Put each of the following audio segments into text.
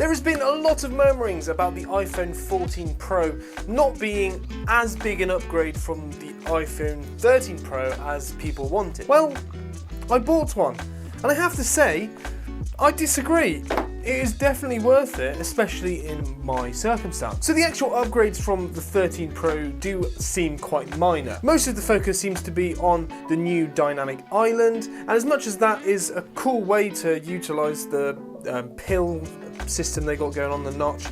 There has been a lot of murmurings about the iPhone 14 Pro not being as big an upgrade from the iPhone 13 Pro as people wanted. Well, I bought one, and I have to say, I disagree. It is definitely worth it, especially in my circumstance. So the actual upgrades from the 13 Pro do seem quite minor. Most of the focus seems to be on the new dynamic island, and as much as that is a cool way to utilise the pill system they got going on the notch,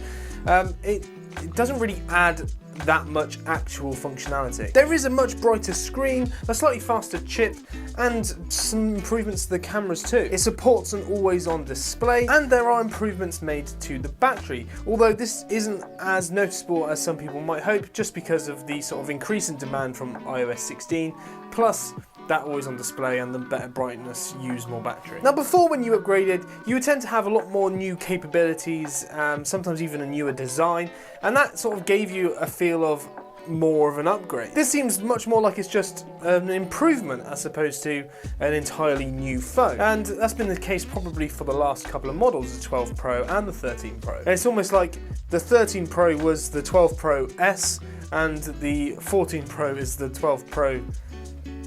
it doesn't really add that much actual functionality. There is a much brighter screen, a slightly faster chip, and some improvements to the cameras too. It supports an always-on display, and there are improvements made to the battery, although this isn't as noticeable as some people might hope, just because of the sort of increasing demand from iOS 16, plus that always on display and the better brightness use more battery. Now before, when you upgraded, you would tend to have a lot more new capabilities, sometimes even a newer design, and that sort of gave you a feel of more of an upgrade. This seems much more like it's just an improvement as opposed to an entirely new phone, and that's been the case probably for the last couple of models, the 12 Pro and the 13 Pro. And it's almost like the 13 Pro was the 12 Pro S and the 14 Pro is the 12 Pro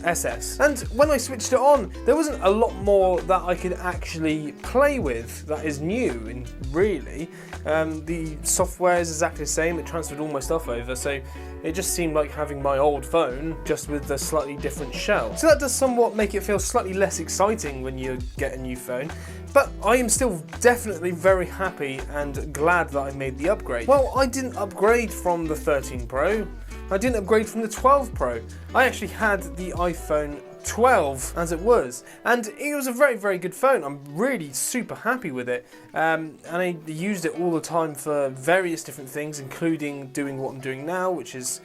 SS. And when I switched it on, there wasn't a lot more that I could actually play with that is new, and really. The software is exactly the same, it transferred all my stuff over, so it just seemed like having my old phone, just with a slightly different shell. So that does somewhat make it feel slightly less exciting when you get a new phone, but I am still definitely very happy and glad that I made the upgrade. Well, I didn't upgrade from the 13 Pro, I didn't upgrade from the 12 Pro. I actually had the iPhone 12 as it was, and it was a very, very good phone. I'm really super happy with it, and I used it all the time for various different things, including doing what I'm doing now, which is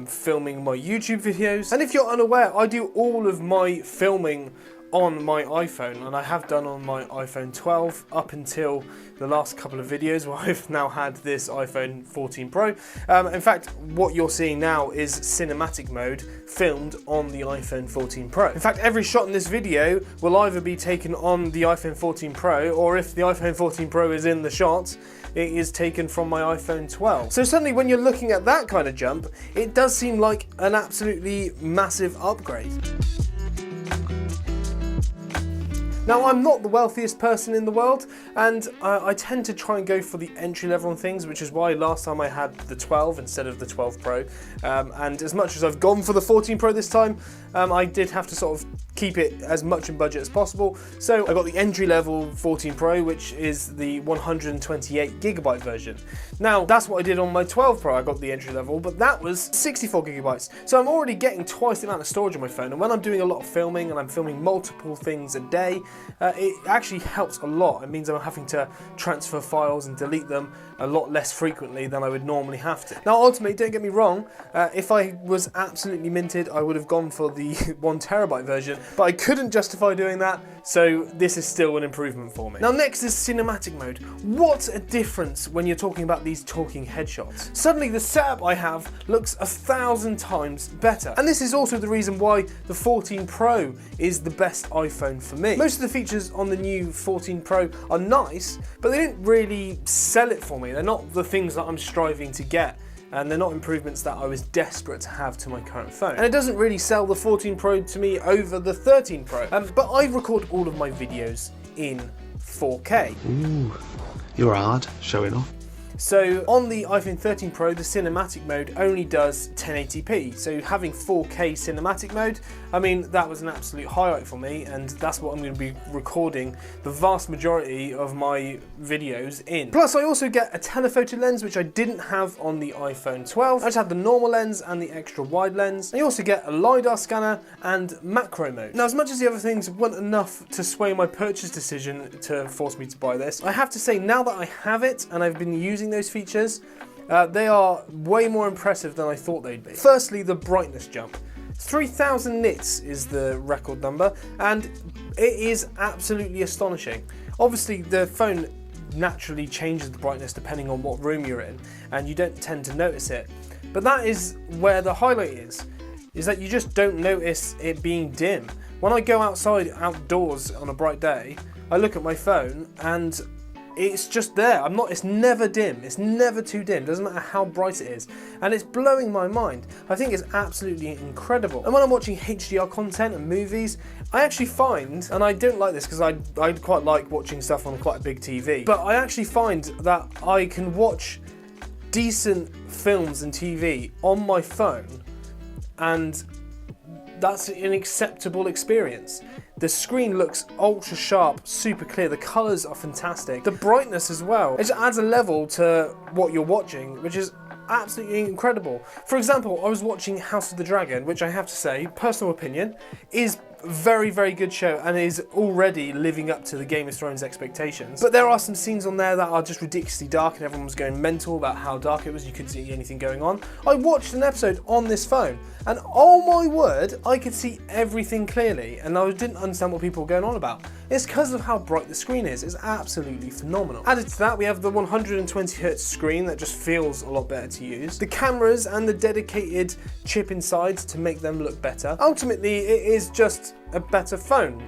filming my YouTube videos. And if you're unaware, I do all of my filming on my iPhone, and I have done on my iPhone 12 up until the last couple of videos where I've now had this iPhone 14 Pro. In fact, what you're seeing now is cinematic mode filmed on the iPhone 14 Pro. In fact, every shot in this video will either be taken on the iPhone 14 Pro, or if the iPhone 14 Pro is in the shot, it is taken from my iPhone 12. So suddenly when you're looking at that kind of jump, it does seem like an absolutely massive upgrade. Now, I'm not the wealthiest person in the world, and I tend to try and go for the entry level on things, which is why last time I had the 12 instead of the 12 Pro. And as much as I've gone for the 14 Pro this time, I did have to sort of keep it as much in budget as possible. So I got the entry level 14 Pro, which is the 128GB version. Now, that's what I did on my 12 Pro. I got the entry level, but that was 64GB. So I'm already getting twice the amount of storage on my phone. And when I'm doing a lot of filming and I'm filming multiple things a day, it actually helps a lot. It means I'm having to transfer files and delete them a lot less frequently than I would normally have to. Now, ultimately, don't get me wrong, if I was absolutely minted, I would have gone for the 1TB version, but I couldn't justify doing that, so this is still an improvement for me. Now, next is cinematic mode. What a difference when you're talking about these talking headshots. Suddenly, the setup I have looks 1,000 times better. And this is also the reason why the 14 Pro is the best iPhone for me. Most of the features on the new 14 Pro are nice, but they didn't really sell it for me. They're not the things that I'm striving to get, and they're not improvements that I was desperate to have to my current phone. And it doesn't really sell the 14 Pro to me over the 13 Pro. But I record all of my videos in 4K. Ooh, you're hard, showing off. So on the iPhone 13 Pro, the cinematic mode only does 1080p. So having 4K cinematic mode, I mean, that was an absolute highlight for me, and that's what I'm going to be recording the vast majority of my videos in. Plus, I also get a telephoto lens, which I didn't have on the iPhone 12. I just had the normal lens and the extra wide lens. And you also get a LiDAR scanner and macro mode. Now, as much as the other things weren't enough to sway my purchase decision to force me to buy this, I have to say, now that I have it and I've been using those features, they are way more impressive than I thought they'd be. Firstly, the brightness jump. 3000 nits is the record number, and it is absolutely astonishing. Obviously, the phone naturally changes the brightness depending on what room you're in, and you don't tend to notice it. But that is where the highlight is that you just don't notice it being dim. When I go outdoors on a bright day, I look at my phone and it's just there. It's never dim. It's never too dim. Doesn't matter how bright it is. And it's blowing my mind. I think it's absolutely incredible. And when I'm watching HDR content and movies, I actually find, and I don't like this because I quite like watching stuff on quite a big TV, but I actually find that I can watch decent films and TV on my phone, and that's an acceptable experience. The screen looks ultra sharp, super clear, the colours are fantastic. The brightness as well, it just adds a level to what you're watching, which is absolutely incredible. For example, I was watching House of the Dragon, which I have to say, personal opinion, is a very, very good show and is already living up to the Game of Thrones expectations. But there are some scenes on there that are just ridiculously dark and everyone was going mental about how dark it was, you couldn't see anything going on. I watched an episode on this phone and oh my word, I could see everything clearly and I didn't understand what people were going on about. It's because of how bright the screen is. It's absolutely phenomenal. Added to that, we have the 120Hz screen that just feels a lot better to use. The cameras and the dedicated chip inside to make them look better. Ultimately, it is just a better phone.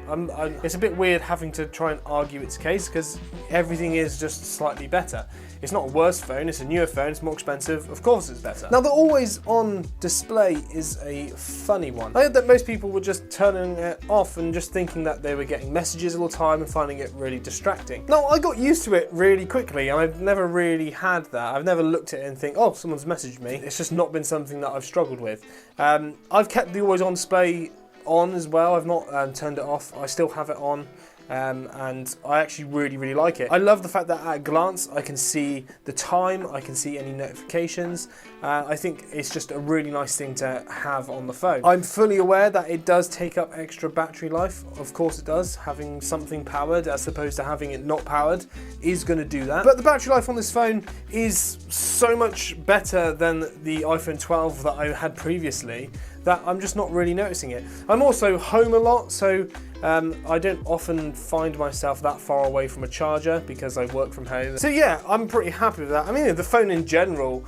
It's a bit weird having to try and argue its case because everything is just slightly better. It's not a worse phone, it's a newer phone, it's more expensive, of course it's better. Now the always on display is a funny one. I heard that most people were just turning it off and just thinking that they were getting messages all the time and finding it really distracting. Now I got used to it really quickly and I've never really had that. I've never looked at it and think, oh, someone's messaged me. It's just not been something that I've struggled with. I've kept the always on display on as well. I've not turned it off. I still have it on. And I actually really like it. I love the fact that at a glance I can see the time, I can see any notifications. I think it's just a really nice thing to have on the phone. I'm fully aware that it does take up extra battery life. Of course it does. Having something powered as opposed to having it not powered is going to do that. But the battery life on this phone is so much better than the iPhone 12 that I had previously that I'm just not really noticing it. I'm also home a lot, so I don't often find myself that far away from a charger because I work from home. So yeah, I'm pretty happy with that. I mean, the phone in general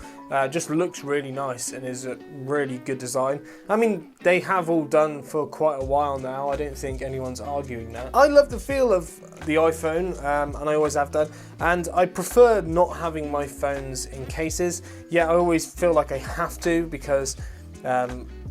just looks really nice and is a really good design. I mean, they have all done for quite a while now. I don't think anyone's arguing that. I love the feel of the iPhone, and I always have done, and I prefer not having my phones in cases. Yeah, I always feel like I have to because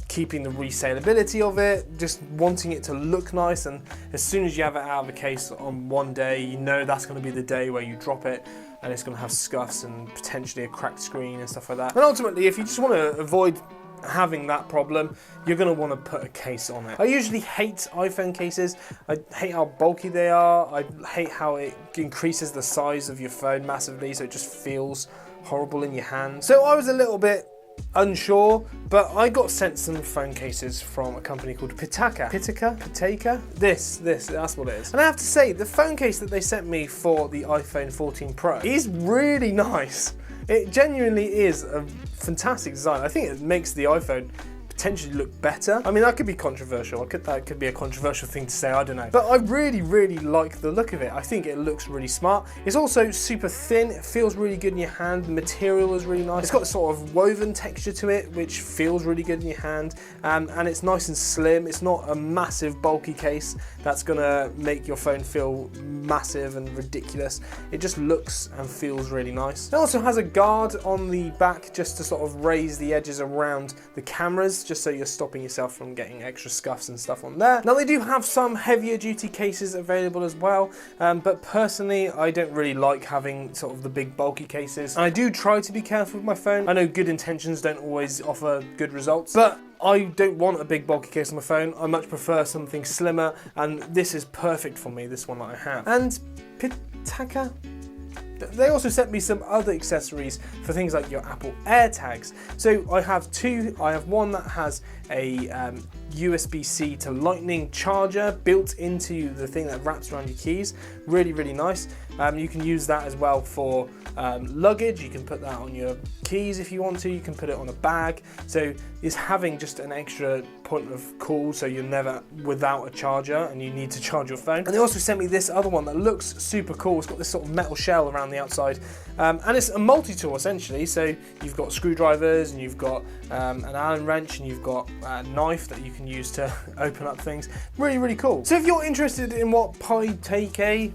keeping the resaleability of it, just wanting it to look nice, and as soon as you have it out of a case on one day, you know that's going to be the day where you drop it and it's going to have scuffs and potentially a cracked screen and stuff like that. And ultimately, if you just want to avoid having that problem, you're going to want to put a case on it. I usually hate iPhone cases. I hate how bulky they are. I hate how it increases the size of your phone massively, so it just feels horrible in your hand. So I was a little bit unsure, but I got sent some phone cases from a company called Pitaka. Pitaka? That's what it is. And I have to say, the phone case that they sent me for the iPhone 14 Pro is really nice. It genuinely is a fantastic design. I think it makes the iPhone potentially look better. I mean, that could be controversial. That could be a controversial thing to say, I don't know. But I really like the look of it. I think it looks really smart. It's also super thin. It feels really good in your hand. The material is really nice. It's got a sort of woven texture to it, which feels really good in your hand. And it's nice and slim. It's not a massive, bulky case that's gonna make your phone feel massive and ridiculous. It just looks and feels really nice. It also has a guard on the back just to sort of raise the edges around the cameras, just so you're stopping yourself from getting extra scuffs and stuff on there. Now they do have some heavier duty cases available as well, but personally I don't really like having sort of the big bulky cases. And I do try to be careful with my phone. I know good intentions don't always offer good results, but I don't want a big bulky case on my phone. I much prefer something slimmer, and this is perfect for me, this one that I have. And Pitaka? They also sent me some other accessories for things like your Apple AirTags. So I have two. I have one that has a USB-C to Lightning charger built into the thing that wraps around your keys. Really nice. You can use that as well for luggage. You can put that on your keys if you want to. You can put it on a bag. So it's having just an extra point of call, so you're never without a charger and you need to charge your phone. And they also sent me this other one that looks super cool. It's got this sort of metal shell around the outside, and it's a multi-tool essentially. So you've got screwdrivers and you've got an Allen wrench and you've got a knife that you can use to open up things. Really cool. So if you're interested in what Pitaka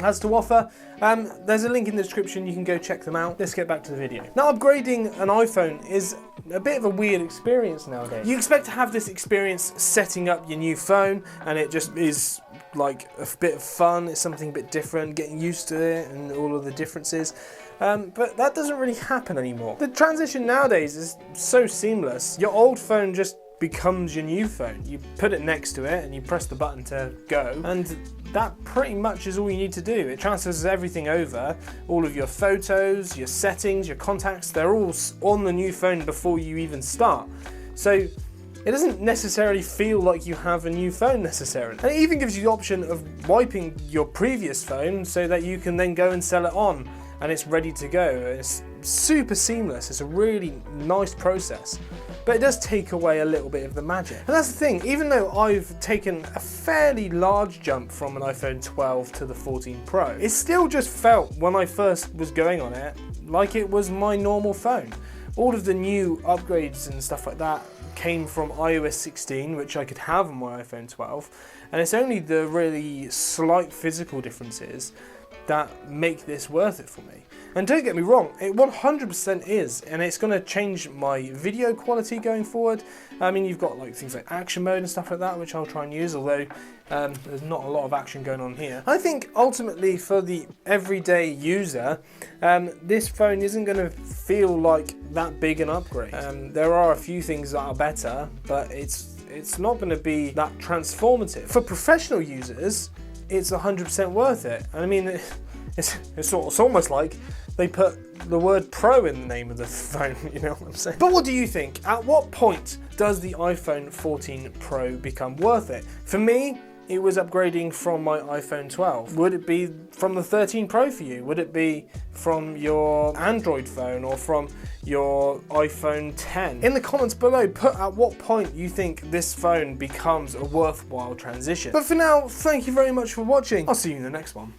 has to offer, There's a link in the description, you can go check them out. Let's get back to the video. Now, upgrading an iPhone is a bit of a weird experience nowadays. You expect to have this experience setting up your new phone, and it just is like a bit of fun, it's something a bit different, getting used to it and all of the differences. But that doesn't really happen anymore. The transition nowadays is so seamless. Your old phone just becomes your new phone. You put it next to it and you press the button to go, and that pretty much is all you need to do. It transfers everything over, all of your photos, your settings, your contacts, they're all on the new phone before you even start. So it doesn't necessarily feel like you have a new phone necessarily. And it even gives you the option of wiping your previous phone so that you can then go and sell it on and it's ready to go. It's super seamless. It's a really nice process. But it does take away a little bit of the magic. And that's the thing, even though I've taken a fairly large jump from an iPhone 12 to the 14 Pro, it still just felt, when I first was going on it, like it was my normal phone. All of the new upgrades and stuff like that came from iOS 16, which I could have on my iPhone 12, and it's only the really slight physical differences that make this worth it for me. And don't get me wrong, it 100% is, and it's going to change my video quality going forward. I mean, you've got like things like action mode and stuff like that, which I'll try and use, although there's not a lot of action going on here. I think ultimately for the everyday user, this phone isn't going to feel like that big an upgrade. There are a few things that are better, but it's not going to be that transformative. For professional users, it's 100% worth it. And I mean, it's almost like they put the word Pro in the name of the phone, you know what I'm saying? But what do you think? At what point does the iPhone 14 Pro become worth it? For me, it was upgrading from my iPhone 12. Would it be from the 13 Pro for you? Would it be from your Android phone or from your iPhone 10? In the comments below, put at what point you think this phone becomes a worthwhile transition. But for now, thank you very much for watching. I'll see you in the next one.